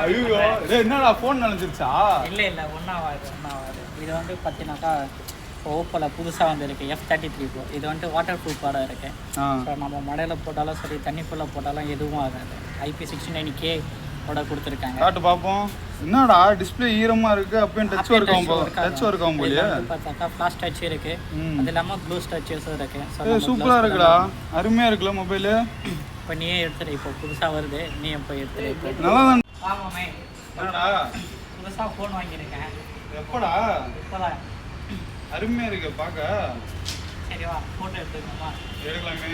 ஐயோ என்னடா ஃபோன் நினைச்சிருச்சா? இல்லை ஒன்றாவாது. இது வந்து பார்த்தீங்கன்னாக்கா ஓப்போவில் புதுசாக வந்துருக்கு F33 Pro. இது வந்துட்டு வாட்டர் ப்ரூஃபாக இருக்குது. ஸோ நம்ம மழையில் போட்டாலும் சரி தண்ணிக்குள்ளே போட்டாலும் எதுவும் ஆகாது. IP69K ஓட கொடுத்துருக்காங்க. காட்டு பார்ப்போம். என்னடா டிஸ்பிளே ஈரமாக இருக்குது, அப்பயும் டச் ஒர்க் போலியே. பார்த்தாக்கா ஃப்ளாஷ் டச் இருக்குது, அது இல்லாமல் ப்ளூ டச்சஸும் இருக்குது. சூப்பராக இருக்குடா, அருமையாக இருக்குல்ல மொபைலு. இப்போ நீயே எடுத்துரு, இப்போ புதுசாக வருது, நீ இப்போ எடுத்துரு. நல்லா தான். ஆமாமே, என்னடா புதுசாக ஃபோன் வாங்கியிருக்கேன். எப்படா? இப்போதான். அருமையாக இருக்கு பார்க்க. சரிவா, ஃபோட்டோ எடுத்துக்கோமா? எடுக்கலாமே.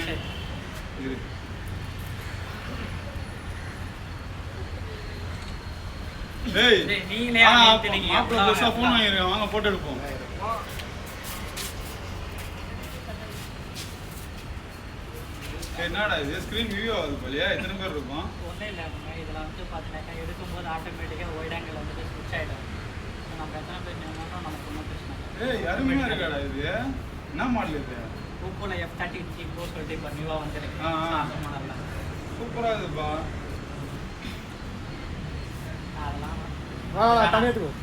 சரி, நீங்களே ஃபோன் வாங்கிருக்கேன், வாங்க போட்டோ எடுப்போம். என்னடா இது ஸ்க்ரீன் வியூ ஆகுது போலியா? எத்தனை பேர் இருக்கும்? ஒன்றும் இல்லை, இதில் வந்து பார்த்தீங்கன்னாக்கா எடுக்கும்போது ஆட்டோமேட்டிக்காக ஒயிட் ஆங்கிள் வந்துட்டு ஸ்விட்ச் ஆகிடும். நம்ம எத்தனை பேர் நினைக்கிறோம் நமக்கு ஒன்றும் பிரச்சனை. அருமையாக இருக்காடா இது. என்ன மாடல் இது? ஓப்போவில் F33 Pro சொல்லிட்டு இப்போ நியூவாக வந்துருக்கு. அந்த மாடலில் சூப்பராக இருக்குப்பா. அதெல்லாம் தனியாக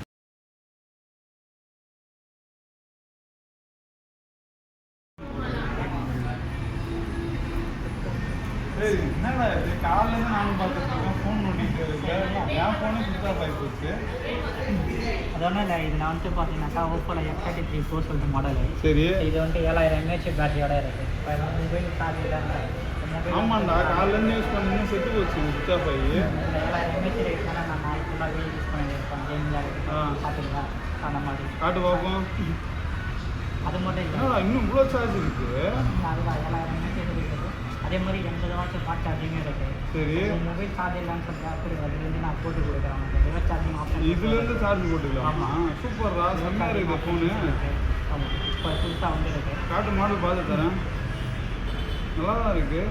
என்னடா இது? காலையிலேருந்து நானும் பார்த்துருக்கேன், ஃபோன் நோண்டிட்டு இருக்கேன். என் ஃபோனே சுவிட்ச் ஆஃப் ஆகி போச்சு. அதொன்றும் இல்லை, இது நான் வந்து பார்த்தீங்கன்னாக்கா ஓப்போவில் F33 Pro சொல்லிட்டு மாடலு. சரி, இது வந்துட்டு 7000 mAh பேட்டரியோட இருக்குது. இப்போ மொபைல் சார்ஜ் இல்லை. ஆமாண்டா, காலையிலேருந்து யூஸ் பண்ணி செத்து போச்சு சுவிட்ச் ஆஃப் ஆகி. 7000 mAh ரேட்னால நான் நாளைக்கு ஃபுல்லாகவே யூஸ் பண்ணியிருப்பேன். கேமில் பார்த்துக்கலாம் அந்த மாதிரி. காட்டு பார்ப்போம். அது மட்டும் இல்லை, இன்னும் இவ்வளோ சார்ஜ் இருக்குது. அதுதான் 7000 mAh இருக்குது. அதே மாதிரி 80 வாட்ஸ் ஃபாஸ்ட் சார்ஜிங்கே இருக்குது. சரி, மொபைல் சார்ஜ் இல்லைன்னு சொல்லிட்டு அப்படி அதுலேருந்து நான் போட்டு கொடுக்குறேன். ரிவர்ஸ் சார்ஜிங் ஆப்ஷன் இதுலேருந்து சார்ஜ் போட்டுக்கலாம். ஆமாம், சூப்பர்ரா, செம்மையாக இருக்குது ஃபோனு. ஆமாம், இப்போ புதுசாக வந்துருக்கு. காட்டு மாடல் பார்த்து தரேன், நல்லா தான் இருக்குது.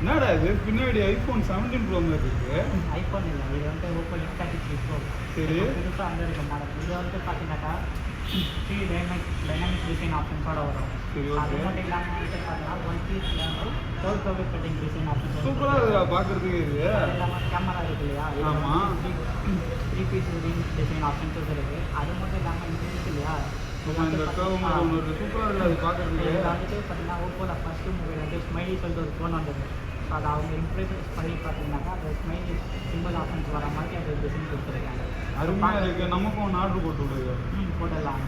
என்னடா இது? பின்னாடி ஐஃபோன் 17 Pro மாதிரி இருக்குது. ஐஃபோன் இல்லை, இது வந்து ஓப்போ F33 Pro. சரி, புதுசாக வந்துருக்க மாடல். இது வந்து பார்த்தீங்கன்னாக்கா 3 டைனமிக் டிசைன் ஆப்ஷன்ஸோட வரும். அது மட்டும் இல்லாமல் வந்து பார்த்தீங்கன்னா 1 piece 12 கட்டிங் டிசைன் ஆப்ஷன். சூப்பராக இருக்குடா பார்க்குறதுக்கு. இது அது இல்லாமல் கேமரா இருக்கு இல்லையா? ஆமாம், 3 piece டிசைன் ஆப்ஷன்ஸும் இருக்குது. அது மட்டும் இல்லாமல் இது இருக்கு இல்லையா? இந்த சூப்பராக இருக்குது அது பார்க்குறதுக்கு. இதில் வந்துட்டு பார்த்தீங்கன்னா ஓப்போவில் ஃபஸ்ட்டு மொபைல் வந்து ஸ்மைலி சொல்லிட்டு ஒரு ஃபோன் வந்தது. ஸோ அதை அவங்க இம்ப்ரெஸ் பண்ணி பார்த்தீங்கன்னாக்கா அந்த ஸ்மைலி சிம்பிள் ஆப்ஷன்ஸ் வர மாதிரி அது டிசைன் கொடுத்துருக்காங்க. அருமையாக இருக்குது. நமக்கும் ஒன்று ஆர்டர் போட்டு விடுங்க. போடலாம்.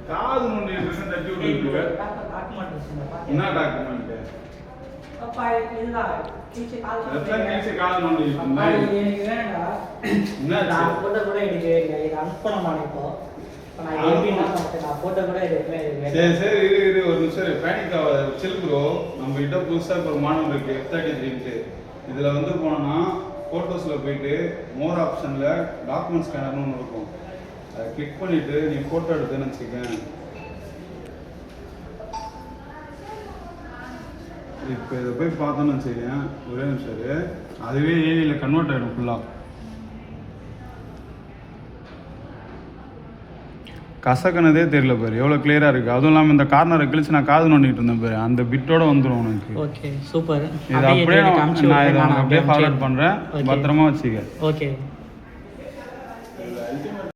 காது நோண்டி தட்டி விட்டு. என்ன டாக்குமெண்ட்? காது நோண்டி சரி இரு ஒரு நிமிஷம், பேனிக் ஆகாத, சில் ப்ரோ. நம்ம கிட்ட புதுசாக இப்போ ஒரு மாடல் இருக்குது F33. இதில் வந்து போனோன்னா ஃபோட்டோஸில் போயிட்டு மோர் ஆப்ஷனில் டாக்குமெண்ட் ஸ்கேனர்னு ஒன்று இருக்கும். அதை கிளிக் பண்ணிவிட்டு நீ ஃபோட்டோ எடுத்துன்னு வச்சுக்கேன். இப்போ இதை போய் பார்த்தோன்னு வச்சுக்கேன், ஒரே நிமிஷம், அதுவே ஏஐயில் கன்வெர்ட் ஆகிடும் ஃபுல்லாக. கசக்கனதே தெரியல பாரு, எவ்வளோ கிளியராக இருக்குது. அதுவும் இல்லாமல் இந்த கார்னரை கிழிச்சு நான் காது நோண்டிட்டு இருந்தேன் பாரு, அந்த பிட்டோட வந்துடும் உனக்கு. Okay, super. இது அப்படியே நான் இதை அப்படியே ஃபார்வர்ட் பண்ணுறேன், பத்திரமா வச்சுக்க. ஓகே.